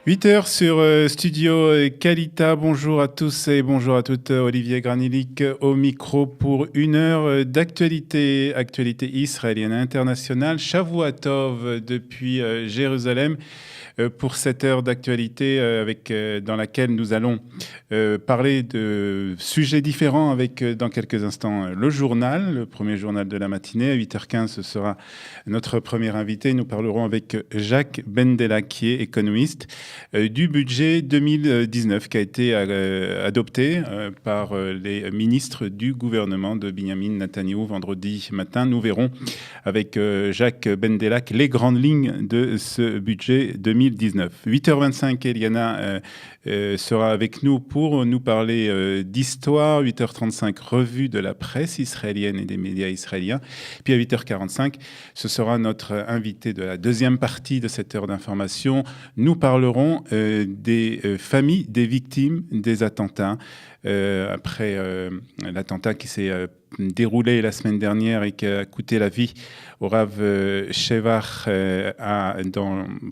8 heures sur Studio Kalita. Bonjour à tous et bonjour à toutes. Olivier Granilic au micro pour 1 heure d'actualité, actualité israélienne internationale. Shavuot Tov depuis Jérusalem pour cette heure d'actualité dans laquelle nous allons parler de sujets différents avec dans quelques instants le journal, le premier journal de la matinée. À 8h15, ce sera notre premier invité. Nous parlerons avec Jacques Bendela qui est économiste du budget 2019 qui a été adopté par les ministres du gouvernement de Binyamin Netanyahou vendredi matin. Nous verrons avec Jacques Bendelac les grandes lignes de ce budget 2019. 8h25, Eliana sera avec nous pour nous parler d'histoire. 8h35, revue de la presse israélienne et des médias israéliens. Puis à 8h45, ce sera notre invité de la deuxième partie de cette heure d'information. Nous parlerons des familles des victimes des attentats. Après l'attentat qui s'est déroulé la semaine dernière et qui a coûté la vie au Rav Shevar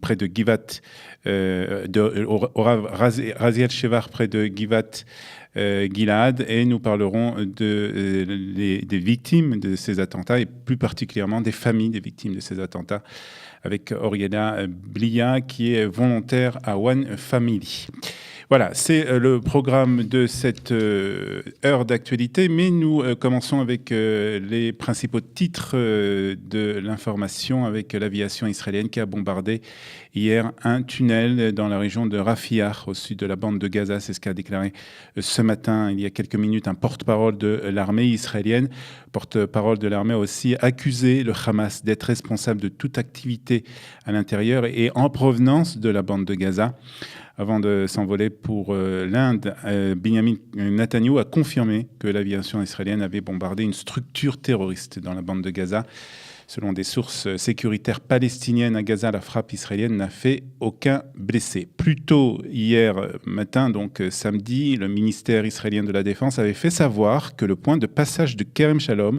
près de Givat, au Rav Raziel Shevar près de Givat Gilad, et nous parlerons des victimes de ces attentats et plus particulièrement des familles des victimes de ces attentats avec Oriana Blia qui est volontaire à One Family. Voilà, c'est le programme de cette heure d'actualité, mais nous commençons avec les principaux titres de l'information avec l'aviation israélienne qui a bombardé hier un tunnel dans la région de Rafah, au sud de la bande de Gaza. C'est ce qu'a déclaré ce matin, il y a quelques minutes, un porte-parole de l'armée israélienne. Porte-parole de l'armée a aussi accusé le Hamas d'être responsable de toute activité à l'intérieur et en provenance de la bande de Gaza. Avant de s'envoler pour l'Inde, Binyamin Netanyahou a confirmé que l'aviation israélienne avait bombardé une structure terroriste dans la bande de Gaza. Selon des sources sécuritaires palestiniennes à Gaza, la frappe israélienne n'a fait aucun blessé. Plus tôt hier matin, donc samedi, le ministère israélien de la Défense avait fait savoir que le point de passage de Kerem Shalom,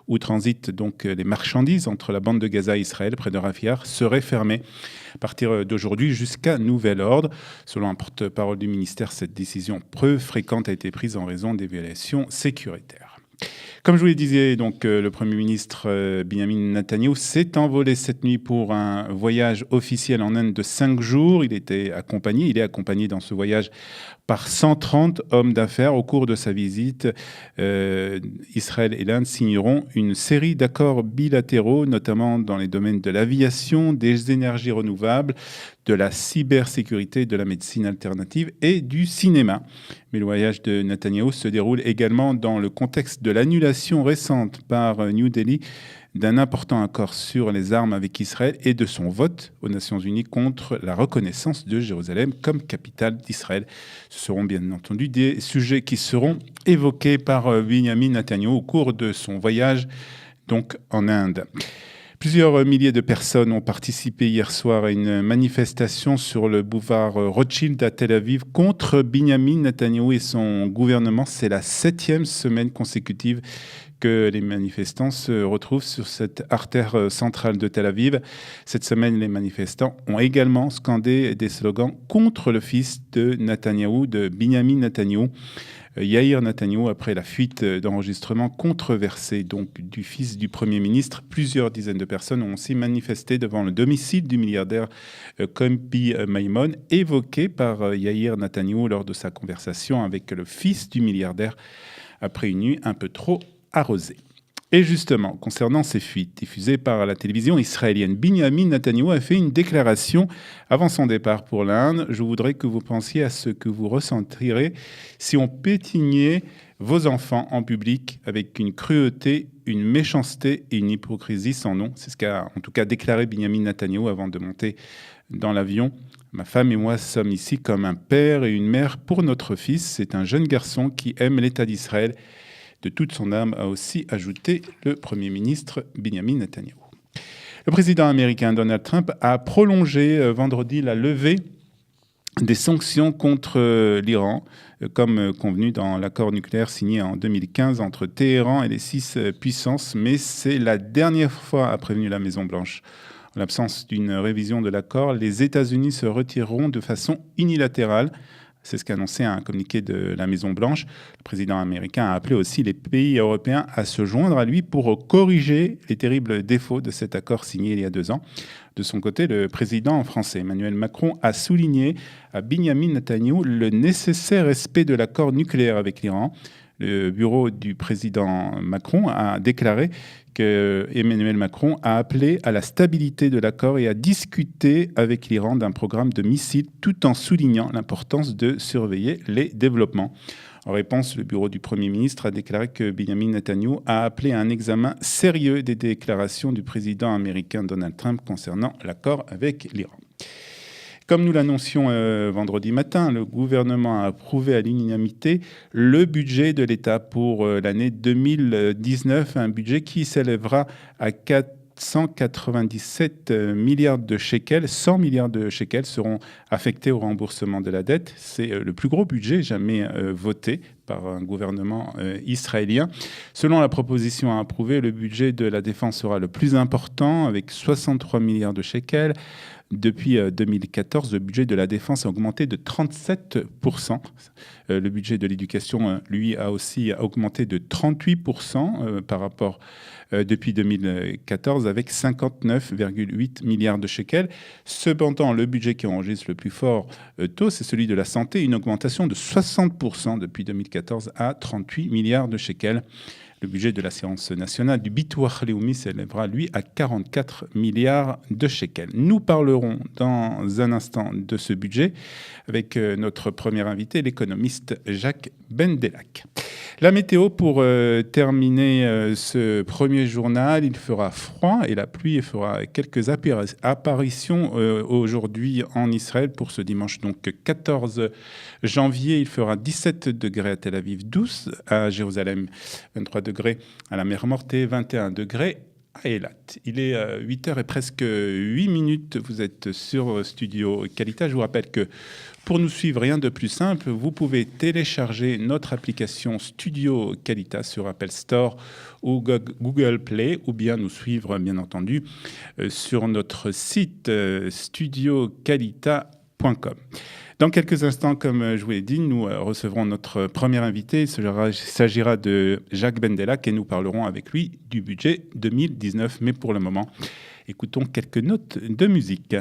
où transitent donc les marchandises entre la bande de Gaza et Israël, près de Rafah, serait fermé à partir d'aujourd'hui jusqu'à nouvel ordre. Selon un porte-parole du ministère, cette décision peu fréquente a été prise en raison des violations sécuritaires. Comme je vous le disais, donc, le Premier ministre Binyamin Netanyahou s'est envolé cette nuit pour un voyage officiel en Inde de 5 jours. Il est accompagné dans ce voyage par 130 hommes d'affaires. Au cours de sa visite, Israël et l'Inde signeront une série d'accords bilatéraux, notamment dans les domaines de l'aviation, des énergies renouvelables, de la cybersécurité, de la médecine alternative et du cinéma. Mais le voyage de Netanyahou se déroule également dans le contexte de l'annulation récente par New Delhi d'un important accord sur les armes avec Israël et de son vote aux Nations Unies contre la reconnaissance de Jérusalem comme capitale d'Israël. Ce seront bien entendu des sujets qui seront évoqués par Binyamin Netanyahou au cours de son voyage donc en Inde. Plusieurs milliers de personnes ont participé hier soir à une manifestation sur le boulevard Rothschild à Tel Aviv contre Binyamin Netanyahou et son gouvernement. C'est la 7e semaine consécutive que les manifestants se retrouvent sur cette artère centrale de Tel Aviv. Cette semaine, les manifestants ont également scandé des slogans contre le fils de Netanyahou, de Binyamin Netanyahou, Yair Netanyahou, après la fuite d'enregistrements controversés donc, du fils du Premier ministre. Plusieurs dizaines de personnes ont aussi manifesté devant le domicile du milliardaire Kobi Maimon, évoqué par Yair Netanyahou lors de sa conversation avec le fils du milliardaire après une nuit un peu trop arrosée. Et justement, concernant ces fuites diffusées par la télévision israélienne, Binyamin Netanyahou a fait une déclaration avant son départ pour l'Inde. Je voudrais que vous pensiez à ce que vous ressentirez si on pétignait vos enfants en public avec une cruauté, une méchanceté et une hypocrisie sans nom. C'est ce qu'a en tout cas déclaré Binyamin Netanyahou avant de monter dans l'avion. Ma femme et moi sommes ici comme un père et une mère pour notre fils. C'est un jeune garçon qui aime l'État d'Israël de toute son âme, a aussi ajouté le Premier ministre Binyamin Netanyahou. Le président américain Donald Trump a prolongé vendredi la levée des sanctions contre l'Iran, comme convenu dans l'accord nucléaire signé en 2015 entre Téhéran et les 6 puissances. Mais c'est la dernière fois, a prévenu la Maison-Blanche, En l'absence d'une révision de l'accord, les États-Unis se retireront de façon unilatérale. C'est ce qu'a annoncé un communiqué de la Maison-Blanche. Le président américain a appelé aussi les pays européens à se joindre à lui pour corriger les terribles défauts de cet accord signé il y a 2 ans. De son côté, le président français Emmanuel Macron a souligné à Benyamin Netanyahou le nécessaire respect de l'accord nucléaire avec l'Iran. Le bureau du président Macron a déclaré que Emmanuel Macron a appelé à la stabilité de l'accord et à discuter avec l'Iran d'un programme de missiles tout en soulignant l'importance de surveiller les développements. En réponse, le bureau du Premier ministre a déclaré que Benyamin Netanyahou a appelé à un examen sérieux des déclarations du président américain Donald Trump concernant l'accord avec l'Iran. Comme nous l'annoncions vendredi matin, le gouvernement a approuvé à l'unanimité le budget de l'État pour l'année 2019, un budget qui s'élèvera à 497 milliards de shekels. 100 milliards de shekels seront affectés au remboursement de la dette. C'est le plus gros budget jamais voté par un gouvernement israélien. Selon la proposition approuvée, le budget de la défense sera le plus important avec 63 milliards de shekels. Depuis 2014, le budget de la défense a augmenté de 37%. Le budget de l'éducation, lui, a aussi augmenté de 38% par rapport depuis 2014 avec 59,8 milliards de shekels. Cependant, le budget qui enregistre le plus fort taux, c'est celui de la santé, une augmentation de 60% depuis 2014 à 38 milliards de shekels. Le budget de l'assurance nationale du Bitoach Leumi s'élèvera, lui, à 44 milliards de shekels. Nous parlerons dans un instant de ce budget avec notre premier invité, l'économiste Jacques Bendelak. La météo pour terminer ce premier journal, il fera froid et la pluie fera quelques apparitions aujourd'hui en Israël pour ce dimanche donc 14 janvier. Il fera 17 degrés à Tel Aviv, 12 à Jérusalem, 23 degrés à la mer Morte, 21 degrés à Eilat. Il est 8h et presque 8 minutes. Vous êtes sur Studio Kalita. Je vous rappelle que pour nous suivre, rien de plus simple, vous pouvez télécharger notre application Studio Kalita sur Apple Store ou Google Play, ou bien nous suivre, bien entendu, sur notre site studiokalita.com. Dans quelques instants, comme je vous l'ai dit, nous recevrons notre premier invité. Il s'agira de Jacques Bendelak et nous parlerons avec lui du budget 2019. Mais pour le moment, écoutons quelques notes de musique.